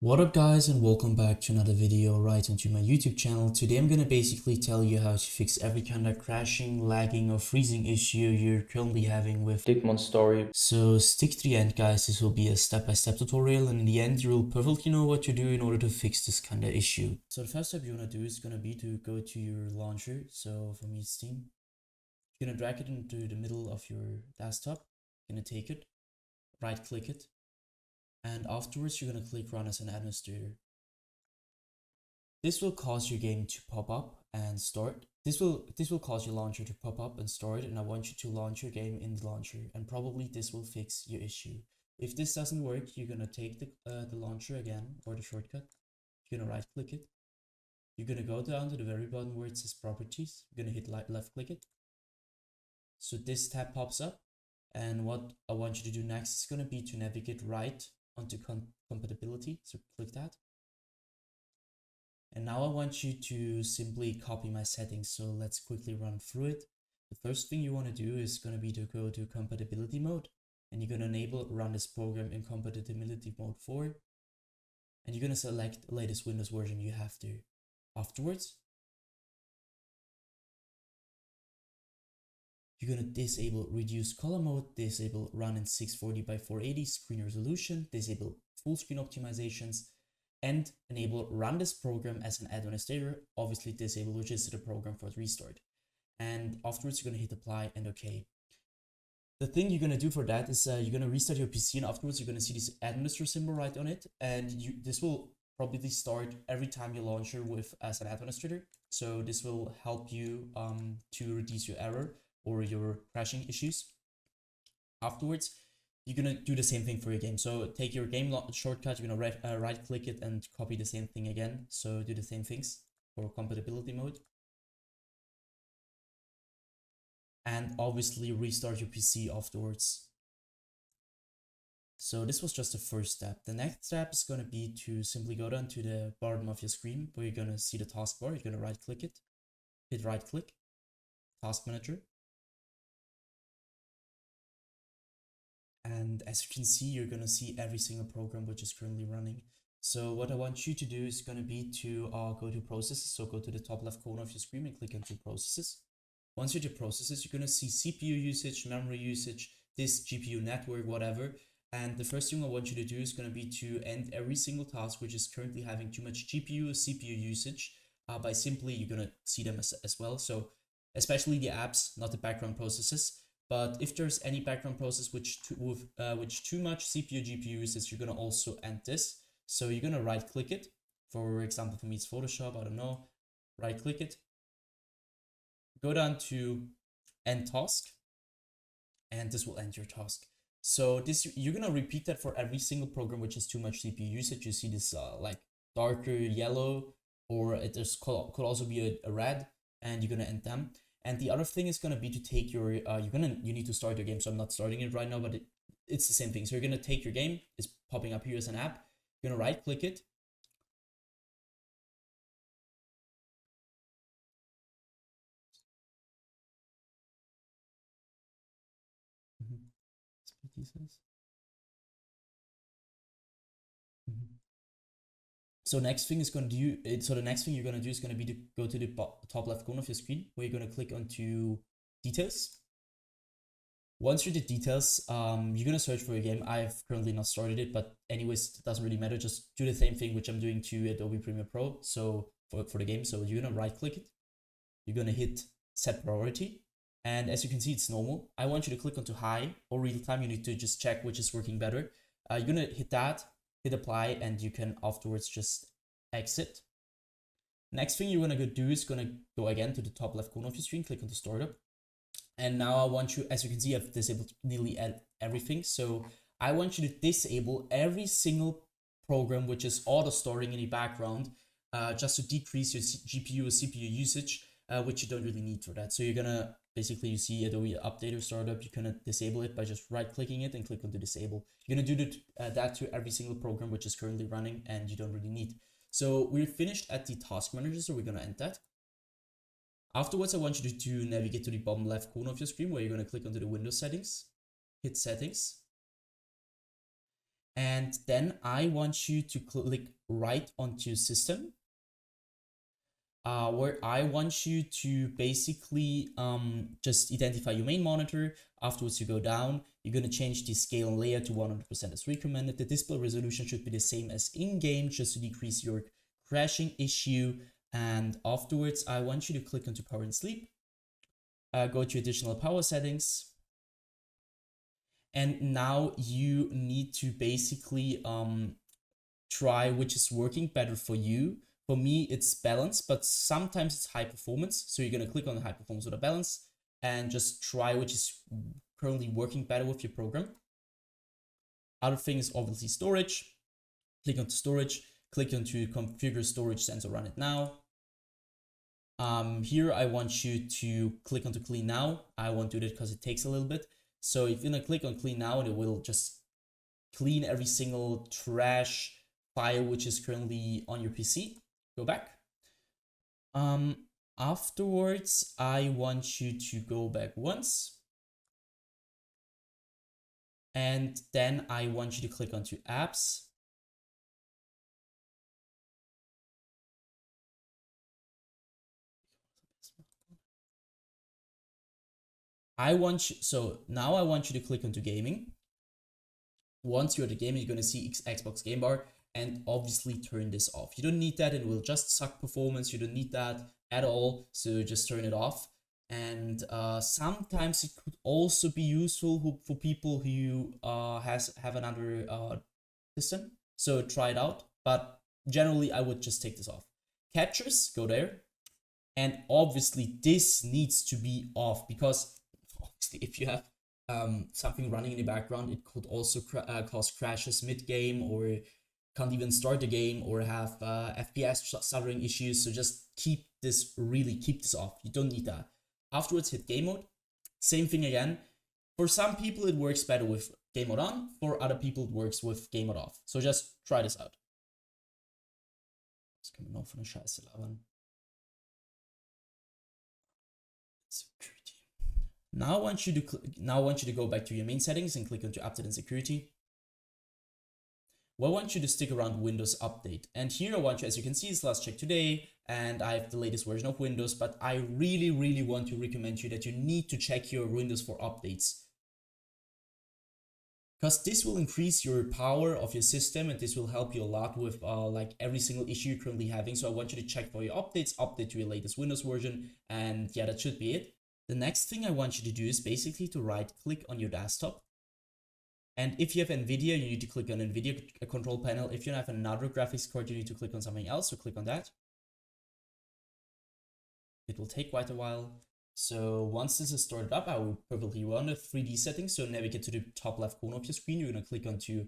What up guys, and welcome back to another video right onto my YouTube channel. Today I'm gonna basically tell you how to fix every kind of crashing, lagging or freezing issue you're currently having with Digmon Story. So stick to the end guys, this will be a step-by-step tutorial, and in the end you will perfectly know what to do in order to fix this kind of issue. So the first step you want to do is gonna be to go to your launcher. So for me it's Steam. You're gonna drag it into the middle of your desktop. You're gonna take it, right click it, and afterwards you're going to click run as an administrator. This will cause your game to pop up and start. This will cause your launcher to pop up and start, and I want you to launch your game in the launcher, and probably this will fix your issue. If this doesn't work, you're going to take the launcher again, or the shortcut. You're going to right click it. You're going to go down to the very bottom where it says properties. You're going to hit left click it. So this tab pops up, and what I want you to do next is going to be to navigate right onto compatibility, so click that. And now I want you to simply copy my settings, so let's quickly run through it. The first thing you want to do is going to be to go to compatibility mode, and you're going to enable run this program in compatibility mode 4, and you're going to select the latest Windows version you have to. Afterwards, you're going to disable reduce color mode, disable run in 640 by 480 screen resolution, disable full screen optimizations, and enable run this program as an administrator, obviously disable register the program for restart. And afterwards you're going to hit apply and OK. The thing you're going to do for that is you're going to restart your PC, and afterwards you're going to see this administrator symbol right on it, and this will probably start every time you launch your with as an administrator. So this will help you to reduce your error or your crashing issues. Afterwards, you're gonna do the same thing for your game. So take your game shortcut, you're gonna right click it and copy the same thing again. So do the same things for compatibility mode. And obviously restart your PC afterwards. So this was just the first step. The next step is gonna be to simply go down to the bottom of your screen where you're gonna see the taskbar. You're gonna right click it, hit right click, task manager. And as you can see, you're going to see every single program which is currently running. So what I want you to do is going to be to go to processes. So go to the top left corner of your screen and click into processes. Once you're to processes, you're going to see CPU usage, memory usage, disk, GPU, network, whatever. And the first thing I want you to do is going to be to end every single task which is currently having too much GPU or CPU usage by simply, you're going to see them as well. So especially the apps, not the background processes. But if there's any background process which too much CPU GPU uses, you're gonna also end this. So you're gonna right click it. For example, for me it's Photoshop, I don't know. Right click it. Go down to end task, and this will end your task. So this you're gonna repeat that for every single program which has too much CPU usage. You see this like darker yellow, or it could also be a red, and you're gonna end them. And the other thing is going to be to take your, you need to start your game. So I'm not starting it right now, but it's the same thing. So you're going to take your game, it's popping up here as an app. You're going to right click it. So next thing is going to do, so the next thing you're going to do is going to be to go to the top left corner of your screen where you're going to click onto details. Once you're the details, you're going to search for your game. I've currently not started it, but anyways, it doesn't really matter. Just do the same thing, which I'm doing to Adobe Premiere Pro. So for the game, so you're going to right click it. You're going to hit set priority. And as you can see, it's normal. I want you to click onto high or real time. You need to just check which is working better. You're going to hit that, hit apply, and you can afterwards just exit. Next thing you're going to do is going to go again to the top left corner of your screen, click on the startup. And now I want you, as you can see, I've disabled nearly everything. So I want you to disable every single program which is auto storing in the background, just to decrease your GPU or CPU usage, which you don't really need for that. So you're gonna basically, you see Adobe Updater Startup, you can disable it by just right clicking it and click on to disable. You're gonna do that to every single program which is currently running and you don't really need. So we're finished at the task manager, so we're gonna end that. Afterwards, I want you to navigate to the bottom left corner of your screen where you're going to click onto the Windows settings, hit settings, And then I want you to click right onto system, where I want you to basically just identify your main monitor. Afterwards, you go down, you're going to change the scale and layer to 100% as recommended. The display resolution should be the same as in-game, just to decrease your crashing issue. And afterwards, I want you to click onto power and sleep, go to additional power settings. And now you need to basically try which is working better for you. For me, it's balance, but sometimes it's high performance. So you're going to click on the high performance or the balance and just try which is currently working better with your program. Other thing is obviously storage. Click onto storage, click onto configure storage sensor, run it now. Here I want you to click onto clean now. I won't do that because it takes a little bit. So if you're gonna click on clean now, it will just clean every single trash file which is currently on your PC. Go back. Afterwards, I want you to go back once. And then I want you to click onto apps. So now I want you to click onto gaming. Once you're at the gaming, you're going to see Xbox game bar, and obviously turn this off. You don't need that, it will just suck performance. You don't need that at all, so just turn it off. And sometimes it could also be useful for people who have another system, so try it out. But generally, I would just take this off. Captures, go there, and obviously this needs to be off, because obviously if you have something running in the background, it could also cause crashes mid-game, or can't even start the game, or have FPS stuttering issues. So just keep this off. You don't need that. Afterwards, hit game mode. Same thing again. For some people, it works better with game mode on. For other people, it works with game mode off. So just try this out. Was kann man noch von der Scheiße labern? Security. Now I want you to go back to your main settings and click onto update and security. Well, I want you to stick around Windows Update. And here I want you, as you can see, it's last check today, and I have the latest version of Windows, but I really want to recommend you that you need to check your Windows for updates, because this will increase your power of your system, and this will help you a lot with like every single issue you're currently having. So I want you to check for your updates, update to your latest Windows version, and yeah, that should be it. The next thing I want you to do is basically to right click on your desktop. And if you have NVIDIA, you need to click on NVIDIA control panel. If you have another graphics card, you need to click on something else, so click on that. It will take quite a while. So once this is started up, I will perfectly run the 3D settings. So navigate to the top left corner of your screen. You're going to click onto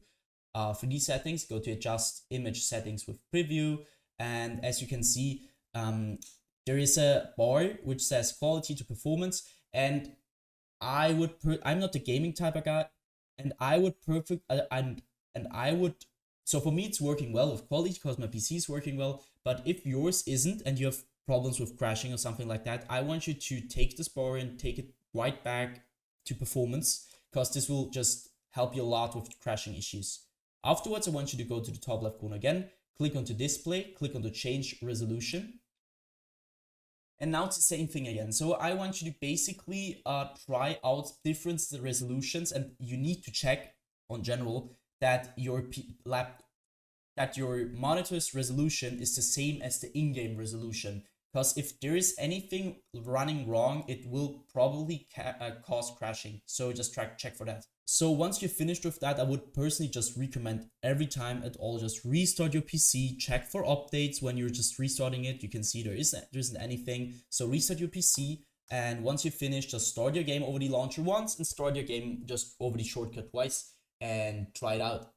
3D settings, go to adjust image settings with preview. And as you can see, there is a bar which says quality to performance. And I'm not the gaming type of guy, and so for me it's working well with quality because my PC is working well. But if yours isn't and you have problems with crashing or something like that, I want you to take this bar and take it right back to performance, because this will just help you a lot with crashing issues. Afterwards, I want you to go to the top left corner again, click onto display, click on the change resolution. And now it's the same thing again. So I want you to basically try out different resolutions, and you need to check on general that your monitor's resolution is the same as the in-game resolution. Because if there is anything running wrong, it will probably cause crashing. So just check for that. So once you're finished with that, I would personally just recommend every time at all, just restart your PC, check for updates. When you're just restarting it, you can see there isn't anything. So restart your PC, and once you're finished, just start your game over the launcher once and start your game just over the shortcut twice and try it out.